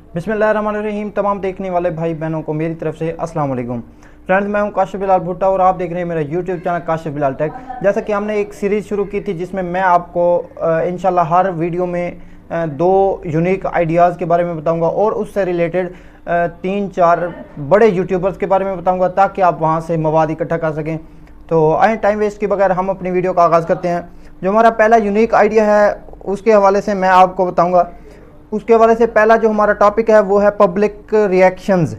बिस्मिल्लाहिर्रहमानिर्रहीम। तमाम देखने वाले भाई बहनों को मेरी तरफ से अस्सलाम वालेकुम। फ्रेंड्स, मैं हूं काशिफ बिलाल भुट्टा और आप देख रहे हैं मेरा YouTube channel Kashif Bilal tech. जैसा कि हमने एक सीरीज़ शुरू की थी जिसमें मैं आपको इंशाल्लाह हर वीडियो में दो यूनिक आइडियाज़ के बारे में बताऊंगा और उससे रिलेटेड 3-4 बड़े यूट्यूबर्स के बारे में बताऊंगा ताकि आप वहां से मवाद इकट्ठा कर सकें। तो आए टाइम वेस्ट के बगैर हम अपनी वीडियो का आगाज़ करते हैं। जो हमारा पहला यूनिक आइडिया है उसके हवाले से मैं आपको बताऊँगा। उसके हवाले से पहला जो हमारा टॉपिक है वो है पब्लिक रिएक्शंस।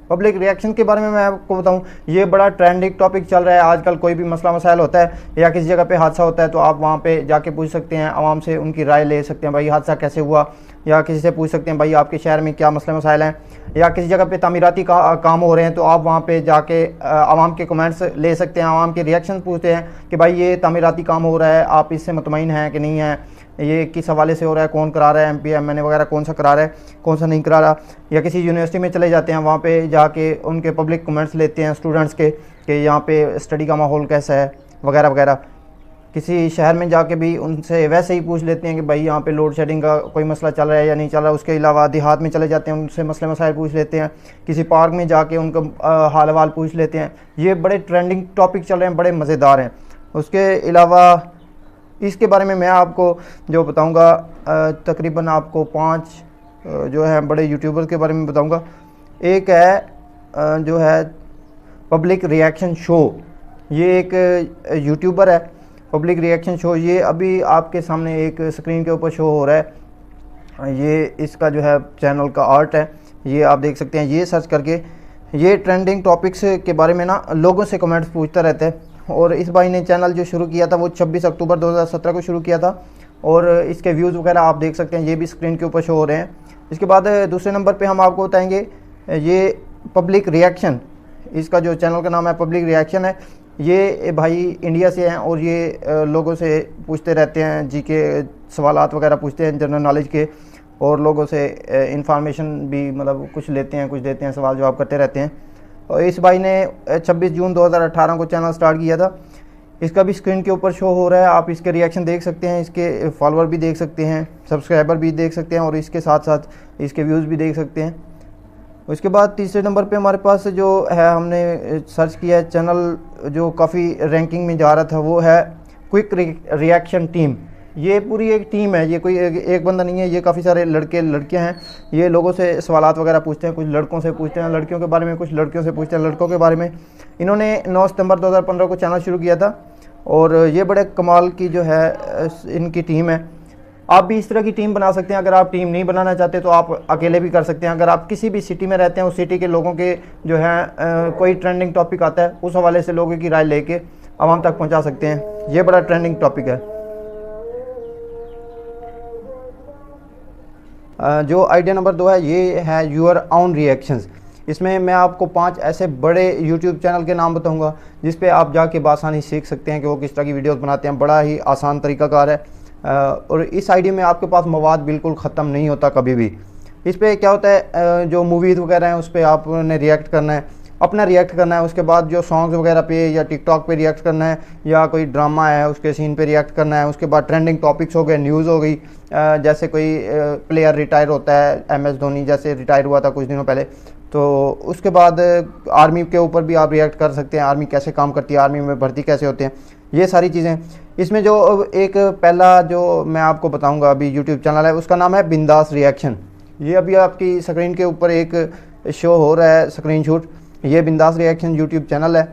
पब्लिक रिएक्शन के बारे में मैं आपको बताऊं, ये बड़ा ट्रेंडिंग टॉपिक चल रहा है आजकल। कोई भी मसला मसाइल होता है या किसी जगह पे हादसा होता है तो आप वहाँ पे जाके पूछ सकते हैं, आवाम से उनकी राय ले सकते हैं, भाई हादसा कैसे हुआ, या किसी से पूछ सकते हैं भाई आपके शहर में क्या मसले मसाइल हैं, या किसी जगह पे तामीराती काम हो रहे हैं तो आप वहाँ पे जाके आवाम के कमेंट्स ले सकते हैं, आवाम के रिएक्शन पूछते हैं कि भाई ये तामीराती काम हो रहा है, आप इससे मुतमईन हैं कि नहीं हैं, ये किस हवाले से हो रहा है, कौन करा रहा है, एमपी एमएनए वगैरह कौन सा करा रहा है, कौन सा नहीं करा रहा। या किसी यूनिवर्सिटी में चले जाते हैं, वहाँ पे जाके उनके पब्लिक कमेंट्स लेते हैं स्टूडेंट्स के कि यहाँ पे स्टडी का माहौल कैसा है वगैरह वगैरह। किसी शहर में जाके भी उनसे वैसे ही पूछ लेते हैं कि भाई यहाँ पे लोड शेडिंग का कोई मसला चल रहा है या नहीं चल रहा। उसके अलावा देहात में चले जाते हैं, उनसे मसले मसाइल पूछ लेते हैं। किसी पार्क में जाके उनका हाल हवाल पूछ लेते हैं। ये बड़े ट्रेंडिंग टॉपिक चल रहे हैं, बड़े मज़ेदार हैं। उसके अलावा इसके बारे में मैं आपको जो बताऊंगा, तकरीबन आपको 5 जो है बड़े यूट्यूबर के बारे में बताऊंगा। एक है जो है पब्लिक रिएक्शन शो। ये एक यूट्यूबर है, पब्लिक रिएक्शन शो। ये अभी आपके सामने एक स्क्रीन के ऊपर शो हो रहा है। ये इसका जो है चैनल का आर्ट है, ये आप देख सकते हैं। ये सर्च करके ये ट्रेंडिंग टॉपिक्स के बारे में ना लोगों से कमेंट्स पूछता रहता है। और इस भाई ने चैनल जो शुरू किया था वो 26 अक्टूबर 2017 को शुरू किया था और इसके व्यूज़ वगैरह आप देख सकते हैं, ये भी स्क्रीन के ऊपर शो हो रहे हैं। इसके बाद दूसरे नंबर पे हम आपको बताएंगे ये पब्लिक रिएक्शन। इसका जो चैनल का नाम है पब्लिक रिएक्शन है। ये भाई इंडिया से हैं और ये लोगों से पूछते रहते हैं, जी के सवालात वगैरह पूछते हैं जनरल नॉलेज के, और लोगों से इंफॉर्मेशन भी मतलब कुछ लेते हैं कुछ देते हैं, सवाल जवाब करते रहते हैं। और इस भाई ने 26 जून 2018 को चैनल स्टार्ट किया था। इसका भी स्क्रीन के ऊपर शो हो रहा है, आप इसके रिएक्शन देख सकते हैं, इसके फॉलोअर भी देख सकते हैं, सब्सक्राइबर भी देख सकते हैं और इसके साथ साथ इसके व्यूज़ भी देख सकते हैं। उसके बाद तीसरे नंबर पे हमारे पास जो है, हमने सर्च किया है चैनल जो काफ़ी रैंकिंग में जा रहा था, वो है क्विक रिएक्शन टीम। ये पूरी एक टीम है, ये कोई एक बंदा नहीं है, ये काफ़ी सारे लड़के लड़कियां हैं। ये लोगों से सवालात वगैरह पूछते हैं, कुछ लड़कों से पूछते हैं लड़कियों के बारे में, कुछ लड़कियों से पूछते हैं लड़कों के बारे में। इन्होंने 9 सितंबर 2015 को चैनल शुरू किया था और ये बड़े कमाल की जो है इनकी टीम है। आप भी इस तरह की टीम बना सकते हैं। अगर आप टीम नहीं बनाना चाहते तो आप अकेले भी कर सकते हैं। अगर आप किसी भी सिटी में रहते हैं, उस सिटी के लोगों के जो है कोई ट्रेंडिंग टॉपिक आता है, उस हवाले से लोगों की राय लेके आवाम तक पहुँचा सकते हैं। ये बड़ा ट्रेंडिंग टॉपिक है। जो आइडिया नंबर 2 है, ये है योर ओन रिएक्शंस। इसमें मैं आपको 5 ऐसे बड़े यूट्यूब चैनल के नाम बताऊंगा जिस पे आप जाके बासानी सीख सकते हैं कि वो किस तरह की वीडियोस बनाते हैं। बड़ा ही आसान तरीकाकार है और इस आइडिया में आपके पास मवाद बिल्कुल ख़त्म नहीं होता कभी भी। इस पर क्या होता है, जो मूवीज़ वगैरह हैं उस पर आपने रिएक्ट करना है, अपना रिएक्ट करना है। उसके बाद जो सॉन्ग्स वगैरह पे या टिकटॉक पे रिएक्ट करना है, या कोई ड्रामा है उसके सीन पे रिएक्ट करना है। उसके बाद ट्रेंडिंग टॉपिक्स हो गए, न्यूज़ हो गई, जैसे कोई प्लेयर रिटायर होता है, MS धोनी जैसे रिटायर हुआ था कुछ दिनों पहले, तो उसके बाद आर्मी के ऊपर भी आप रिएक्ट कर सकते हैं, आर्मी कैसे काम करती है, आर्मी में भर्ती कैसे होते हैं, ये सारी चीज़ें। इसमें जो एक पहला जो मैं आपको बताऊँगा अभी यूट्यूब चैनल है, उसका नाम है बिंदास रिएक्शन। ये अभी आपकी स्क्रीन के ऊपर एक शो हो रहा है स्क्रीन शॉट। ये बिंदास रिएक्शन यूट्यूब चैनल है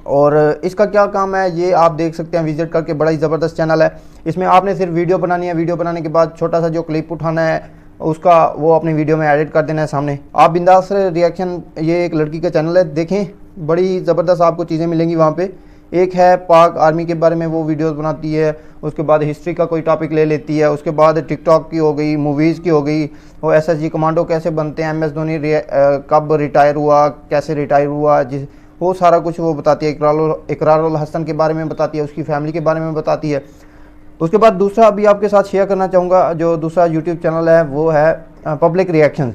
और इसका क्या काम है ये आप देख सकते हैं विजिट करके। बड़ा ही ज़बरदस्त चैनल है। इसमें आपने सिर्फ वीडियो बनानी है, वीडियो बनाने के बाद छोटा सा जो क्लिप उठाना है उसका वो अपनी वीडियो में एडिट कर देना है सामने। आप बिंदास रिएक्शन, ये एक लड़की का चैनल है, देखें बड़ी ज़बरदस्त आपको चीज़ें मिलेंगी वहाँ पे। एक है पाक आर्मी के बारे में वो वीडियोस बनाती है, उसके बाद हिस्ट्री का कोई टॉपिक ले लेती है, उसके बाद टिकटॉक की हो गई, मूवीज़ की हो गई, वो SSG कमांडो कैसे बनते हैं, MS धोनी कब रिटायर हुआ, कैसे रिटायर हुआ, जिस वो सारा कुछ वो बताती है। इकरारुल हसन के बारे में बताती है, उसकी फैमिली के बारे में बताती है। उसके बाद दूसरा अभी आपके साथ शेयर करना चाहूँगा, जो दूसरा यूट्यूब चैनल है वो है पब्लिक रिएक्शन।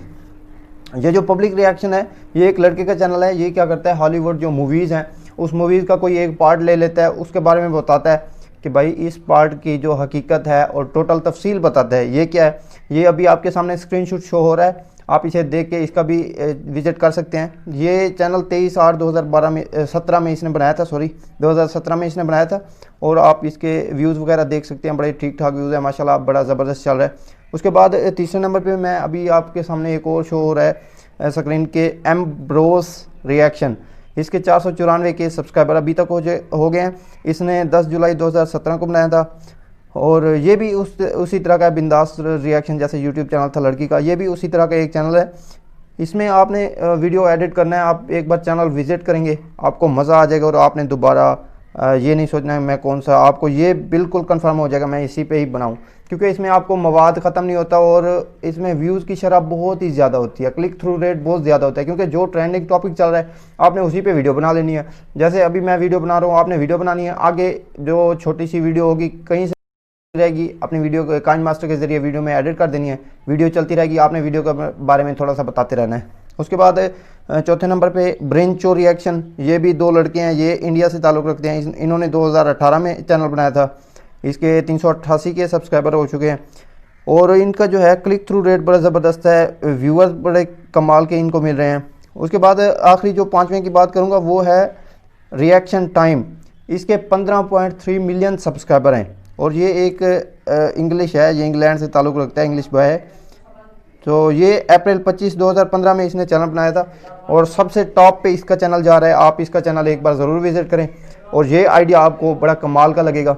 ये जो पब्लिक रिएक्शन है ये एक लड़के का चैनल है। ये क्या करता है, हॉलीवुड जो मूवीज़ हैं उस मूवीज़ का कोई एक पार्ट ले लेता है, उसके बारे में बताता है कि भाई इस पार्ट की जो हकीकत है और टोटल तफसील बताता है। ये क्या है, ये अभी आपके सामने स्क्रीनशॉट शो हो रहा है, आप इसे देख के इसका भी विज़िट कर सकते हैं। ये चैनल 23/8/2012 में 17 में इसने बनाया था, सॉरी 2017 में इसने बनाया था। और आप इसके व्यूज़ वगैरह देख सकते हैं, बड़े ठीक ठाक व्यूज़ है माशाल्लाह, बड़ा ज़बरदस्त चल रहा है। उसके बाद तीसरे नंबर पे मैं अभी आपके सामने एक और शो हो रहा है स्क्रीन के, एम्ब्रोस रिएक्शन। इसके 494 के सब्सक्राइबर अभी तक हो गए हैं। इसने 10 जुलाई 2017 को बनाया था। और ये भी उसी तरह का बिंदास रिएक्शन जैसे यूट्यूब चैनल था लड़की का, ये भी उसी तरह का एक चैनल है। इसमें आपने वीडियो एडिट करना है, आप एक बार चैनल विज़िट करेंगे आपको मज़ा आ जाएगा। और आपने दोबारा ये नहीं सोचना है मैं कौन सा, आपको ये बिल्कुल कंफर्म हो जाएगा मैं इसी पे ही बनाऊं, क्योंकि इसमें आपको मवाद ख़त्म नहीं होता और इसमें व्यूज़ की शरह बहुत ही ज़्यादा होती है, क्लिक थ्रू रेट बहुत ज़्यादा होता है, क्योंकि जो ट्रेंडिंग टॉपिक चल रहा है आपने उसी पे वीडियो बना लेनी है। जैसे अभी मैं वीडियो बना रहा हूँ, आपने वीडियो बनानी है, आगे जो छोटी सी वीडियो होगी कहीं से रहेगी, अपनी वीडियो को काइन मास्टर के ज़रिए वीडियो में एडिट कर देनी है, वीडियो चलती रहेगी, आपने वीडियो के बारे में थोड़ा सा बताते रहना है। उसके बाद चौथे नंबर पे ब्रेंचो रिएक्शन, ये भी दो लड़के हैं, ये इंडिया से ताल्लुक़ रखते हैं। इन्होंने 2018 में चैनल बनाया था, इसके 388 के सब्सक्राइबर हो चुके हैं। और इनका जो है क्लिक थ्रू रेट बड़ा ज़बरदस्त है, व्यूअर्स बड़े कमाल के इनको मिल रहे हैं। उसके बाद आखिरी जो पाँचवें की बात करूँगा वो है रिएक्शन टाइम। इसके 15.3 मिलियन सब्सक्राइबर हैं और ये एक इंग्लिश है, ये इंग्लैंड से ताल्लुक़ रखता है, इंग्लिश बॉय है। तो ये अप्रैल 25 2015 में इसने चैनल बनाया था और सबसे टॉप पे इसका चैनल जा रहा है। आप इसका चैनल एक बार ज़रूर विज़िट करें और ये आइडिया आपको बड़ा कमाल का लगेगा।